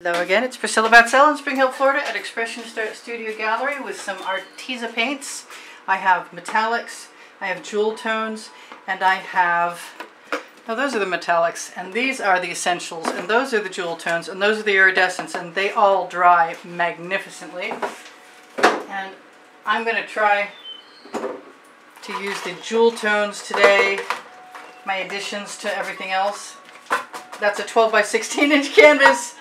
Hello again, it's Priscilla Batzell in Spring Hill, Florida at Expressionist Studio Gallery with some Arteza paints. I have metallics, I have jewel tones, and I have, oh, those are the metallics, and these are the essentials, and those are the jewel tones, and those are the iridescents, and they all dry magnificently. And I'm going to try to use the jewel tones today, my additions to everything else. That's a 12 by 16 inch canvas.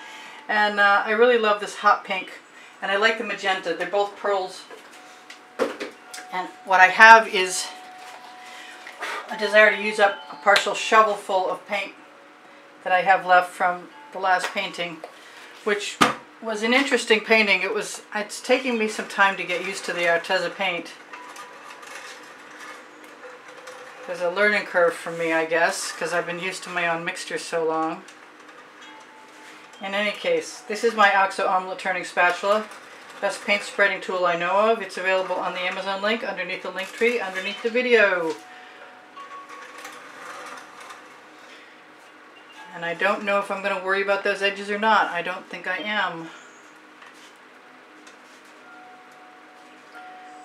And I really love this hot pink, and I like the magenta. They're both pearls. And what I have is a desire to use up a partial shovelful of paint that I have left from the last painting, which was an interesting painting. It's taking me some time to get used to the Arteza paint. There's a learning curve for me, I guess, because I've been used to my own mixtures so long. In any case, this is my OXO omelet turning spatula. Best paint spreading tool I know of. It's available on the Amazon link underneath the link tree underneath the video. And I don't know if I'm going to worry about those edges or not. I don't think I am.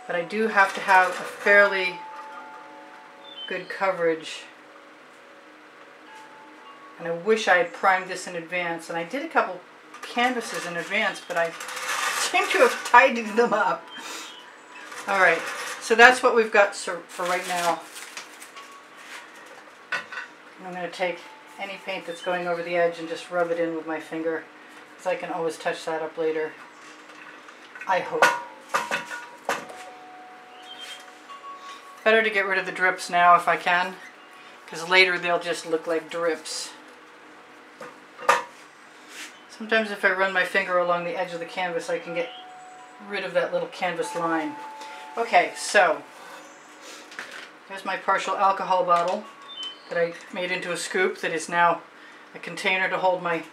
But I do have to have a fairly good coverage. And I wish I had primed this in advance. And I did a couple canvases in advance, but I seem to have tidied them up. Alright, so that's what we've got for right now. I'm going to take any paint that's going over the edge and just rub it in with my finger, because I can always touch that up later. I hope. Better to get rid of the drips now if I can, because later they'll just look like drips. Sometimes if I run my finger along the edge of the canvas, I can get rid of that little canvas line. Okay, so there's my partial alcohol bottle that I made into a scoop that is now a container to hold my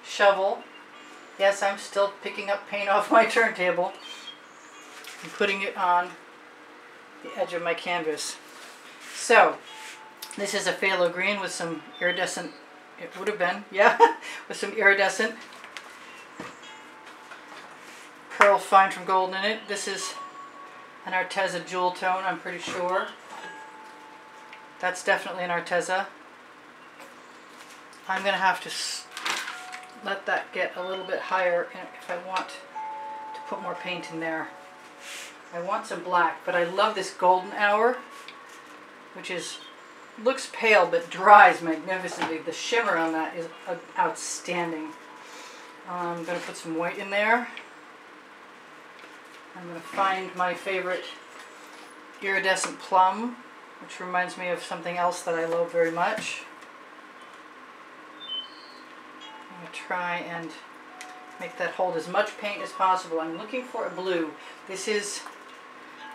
shovel. Yes, I'm still picking up paint off my turntable and putting it on the edge of my canvas. So this is a phthalo green with some iridescent, it would have been, yeah, with some iridescent pearl fine from golden in it. This is an Arteza jewel tone, I'm pretty sure. That's definitely an Arteza. I'm going to have to let that get a little bit higher if I want to put more paint in there. I want some black, but I love this golden hour, which looks pale but dries magnificently. The shimmer on that is outstanding. I'm going to put some white in there. I'm going to find my favorite iridescent plum, which reminds me of something else that I love very much. I'm going to try and make that hold as much paint as possible. I'm looking for a blue. This is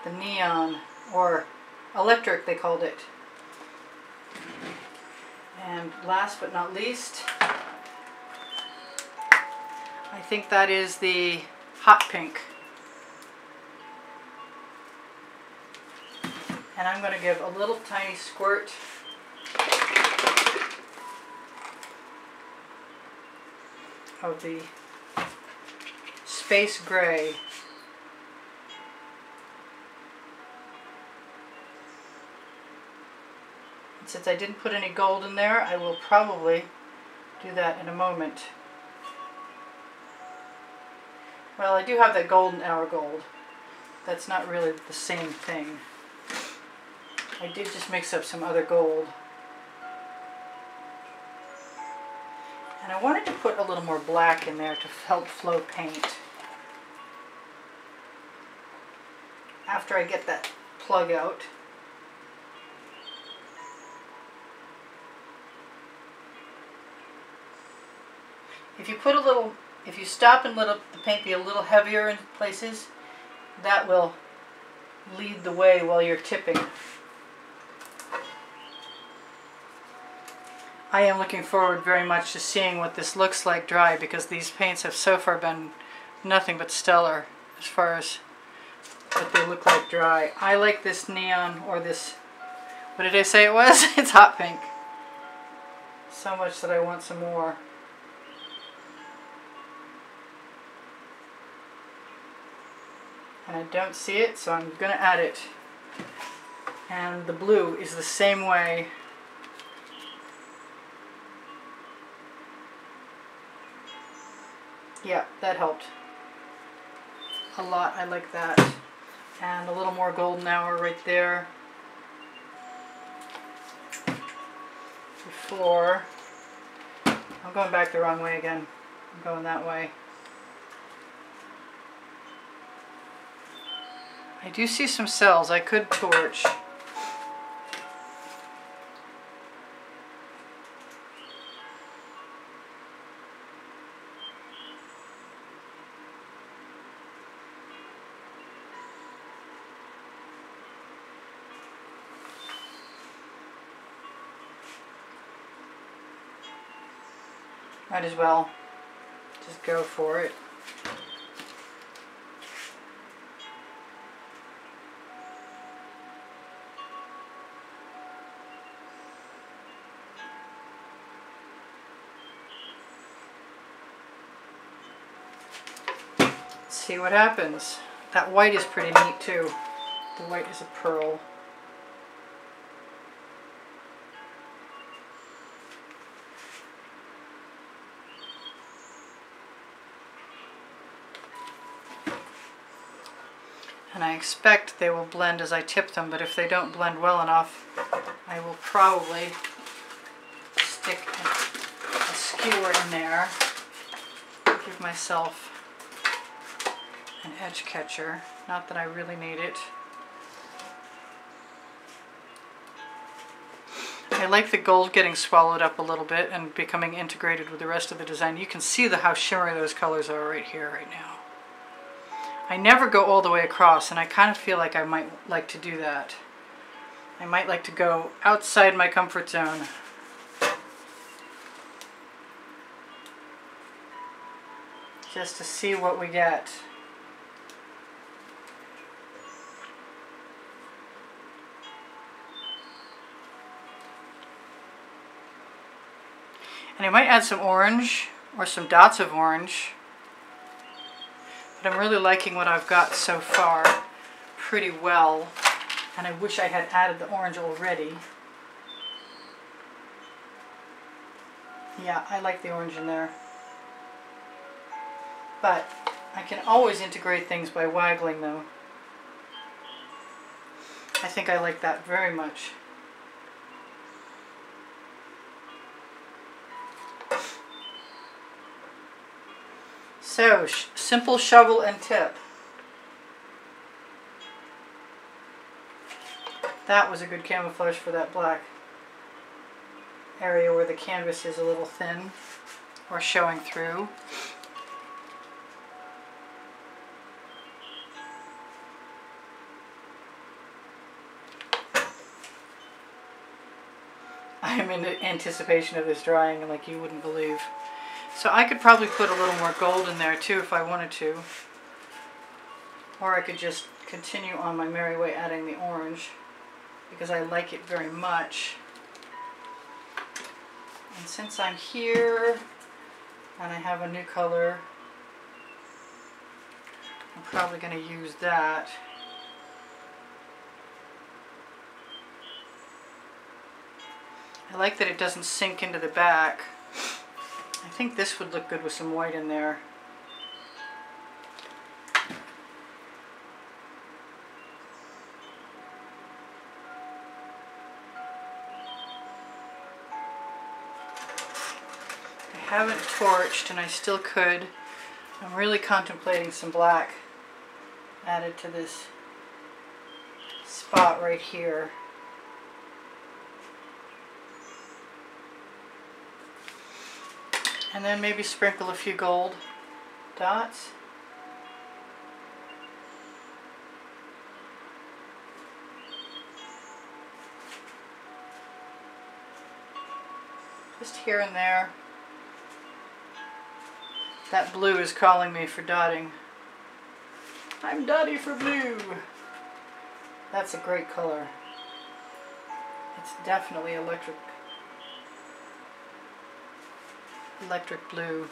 the neon, or electric they called it. And last but not least, I think that is the hot pink. And I'm going to give a little tiny squirt of the space gray. And since I didn't put any gold in there, I will probably do that in a moment. Well, I do have that golden hour gold. That's not really the same thing. I did just mix up some other gold. And I wanted to put a little more black in there to help flow paint. After I get that plug out. If you stop and let the paint be a little heavier in places, that will lead the way while you're tipping. I am looking forward very much to seeing what this looks like dry, because these paints have so far been nothing but stellar as far as what they look like dry. I like this neon, or this, what did I say it was? It's hot pink. So much that I want some more. and I don't see it, so I'm going to add it. And the blue is the same way. Yeah, that helped a lot. I like that. And a little more golden hour right there. Before, I'm going back the wrong way again. I'm going that way. I do see some cells I could torch. Might as well just go for it. See what happens. That white is pretty neat too. The white is a pearl. And I expect they will blend as I tip them, but if they don't blend well enough, I will probably stick a skewer in there, give myself an edge catcher. Not that I really need it. I like the gold getting swallowed up a little bit and becoming integrated with the rest of the design. You can see how shimmery those colors are right here, right now. I never go all the way across, and I kind of feel like I might like to do that. I might like to go outside my comfort zone. Just to see what we get. And I might add some orange or some dots of orange. But I'm really liking what I've got so far pretty well. And I wish I had added the orange already. Yeah, I like the orange in there. But I can always integrate things by waggling them. I think I like that very much. So, simple shovel and tip. That was a good camouflage for that black area where the canvas is a little thin or showing through. I'm in anticipation of this drying like you wouldn't believe. So I could probably put a little more gold in there too if I wanted to. Or I could just continue on my merry way adding the orange because I like it very much. And since I'm here and I have a new color, I'm probably going to use that. I like that it doesn't sink into the back. I think this would look good with some white in there. I haven't torched, and I still could. I'm really contemplating some black added to this spot right here. And then maybe sprinkle a few gold dots. Just here and there. That blue is calling me for dotting. I'm dotty for blue. That's a great color. It's definitely electric blue.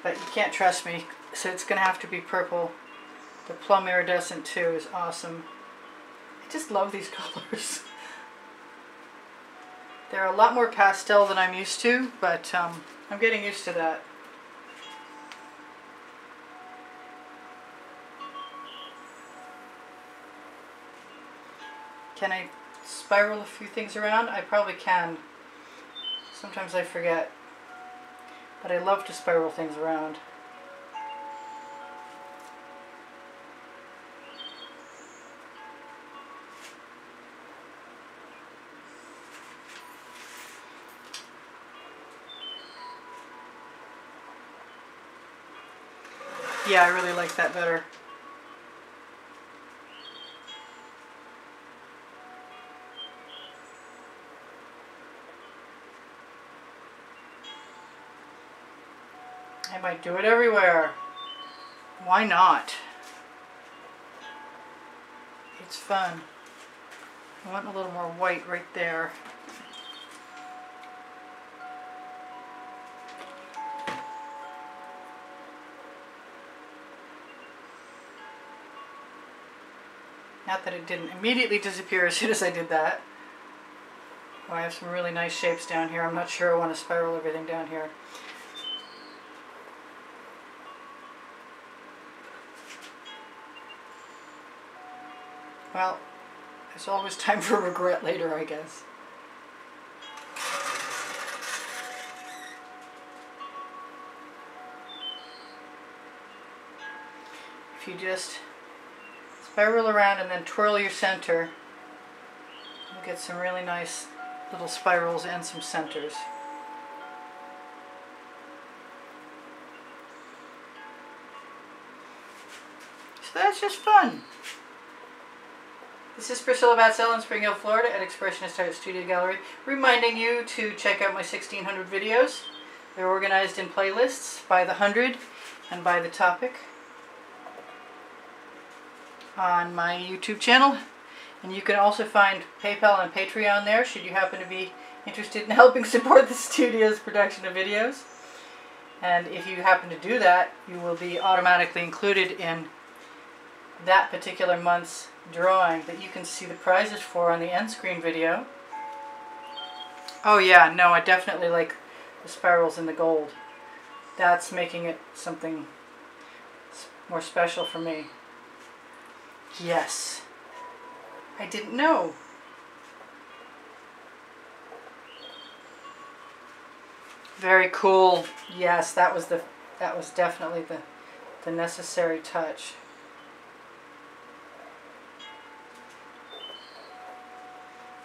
but you can't trust me, so it's going to have to be purple. The Plum Iridescent too is awesome. I just love these colors. They're a lot more pastel than I'm used to, but I'm getting used to that. Can I spiral a few things around? I probably can. Sometimes I forget. But I love to spiral things around. Yeah, I really like that better. I might do it everywhere. Why not? It's fun. I want a little more white right there. Not that it didn't immediately disappear as soon as I did that. Oh, I have some really nice shapes down here. I'm not sure I want to spiral everything down here. Well, there's always time for regret later, I guess. If you just spiral around and then twirl your center, you'll get some really nice little spirals and some centers. So that's just fun. This is Priscilla Batzell in Spring Hill, Florida at Expressionist Art Studio Gallery, reminding you to check out my 1600 videos. They're organized in playlists by the 100 and by the topic on my YouTube channel. And you can also find PayPal and Patreon there should you happen to be interested in helping support the studio's production of videos. And if you happen to do that, you will be automatically included in that particular month's drawing that you can see the prizes for on the end screen video. Oh yeah, no, I definitely like the spirals in the gold. That's making it something more special for me. Yes. I didn't know. Very cool. Yes, that was definitely the necessary touch.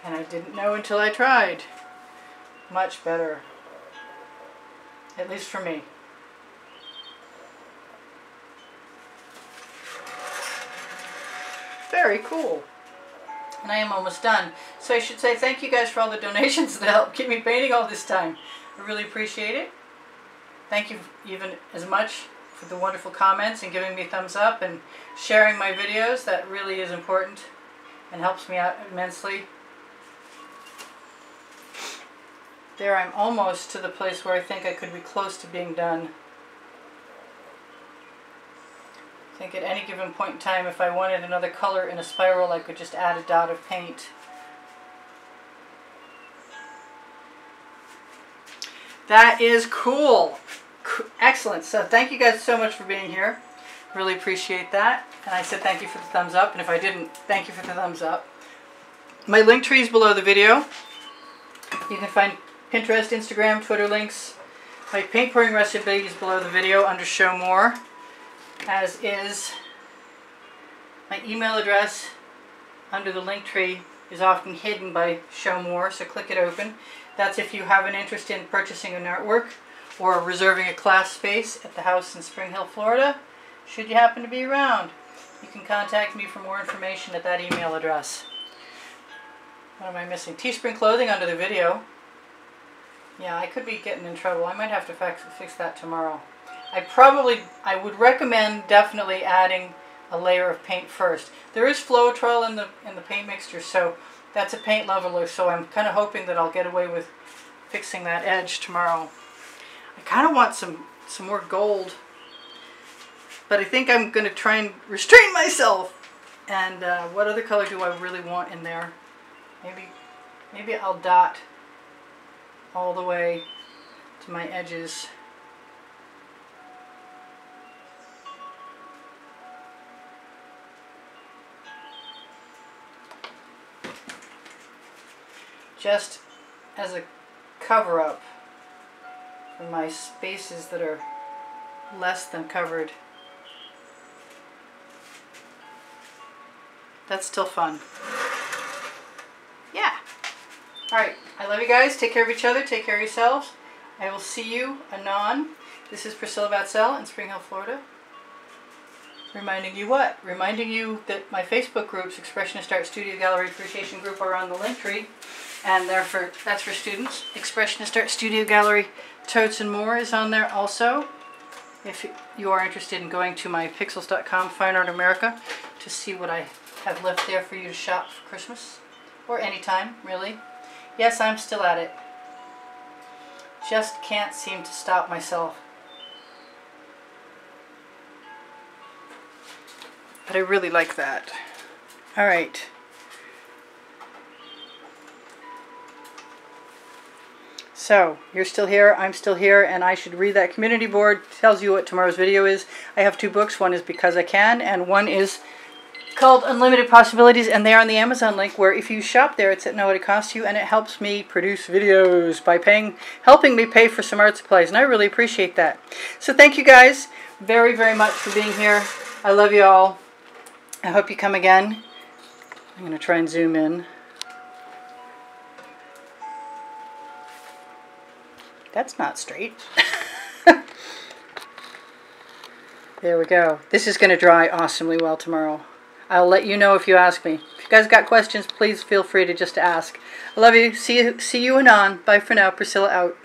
And I didn't know until I tried. Much better. At least for me. Very cool. And I am almost done. So I should say thank you guys for all the donations that helped keep me painting all this time. I really appreciate it. Thank you even as much for the wonderful comments and giving me a thumbs up and sharing my videos. That really is important and helps me out immensely. There, I'm almost to the place where I think I could be close to being done. I think at any given point in time, if I wanted another color in a spiral, I could just add a dot of paint. That is cool. Excellent. So thank you guys so much for being here. Really appreciate that. And I said thank you for the thumbs up. And if I didn't, thank you for the thumbs up. My link tree is below the video. You can find Pinterest, Instagram, Twitter links. My paint pouring recipe is below the video under Show More, as is my email address under the link tree is often hidden by Show More, so click it open. That's if you have an interest in purchasing an artwork or reserving a class space at the house in Spring Hill, Florida. Should you happen to be around, you can contact me for more information at that email address. What am I missing? Teespring clothing under the video. Yeah, I could be getting in trouble. I might have to fix that tomorrow. I would recommend definitely adding a layer of paint first. There is Floetrol in the paint mixture, so that's a paint leveler, so I'm kind of hoping that I'll get away with fixing that edge tomorrow. I kind of want some some more gold. But I think I'm going to try and restrain myself. And what other color do I really want in there? Maybe I'll dot all the way to my edges. Just as a cover-up for my spaces that are less than covered. That's still fun. Yeah. Alright, I love you guys. Take care of each other. Take care of yourselves. I will see you anon. This is Priscilla Batzell in Spring Hill, Florida. Reminding you what? Reminding you that my Facebook groups, Expressionist Art Studio Gallery Appreciation Group, are on the link tree. And that's for students. Expressionist Art Studio Gallery Totes and More is on there also. If you are interested in going to my pixels.com Fine Art America to see what I have left there for you to shop for Christmas. Or anytime, really. Yes, I'm still at it. Just can't seem to stop myself. But I really like that. Alright. So, you're still here, I'm still here, and I should read that community board. It tells you what tomorrow's video is. I have 2 books. One is Because I Can, and one is called Unlimited Possibilities, and they're on the Amazon link, where if you shop there, it's at no cost to you, and it helps me produce videos by helping me pay for some art supplies, and I really appreciate that. So thank you guys very, very much for being here. I love you all. I hope you come again. I'm going to try and zoom in. That's not straight. There we go. This is going to dry awesomely well tomorrow. I'll let you know if you ask me. If you guys got questions, please feel free to just ask. I love you. See you anon. Bye for now. Priscilla out.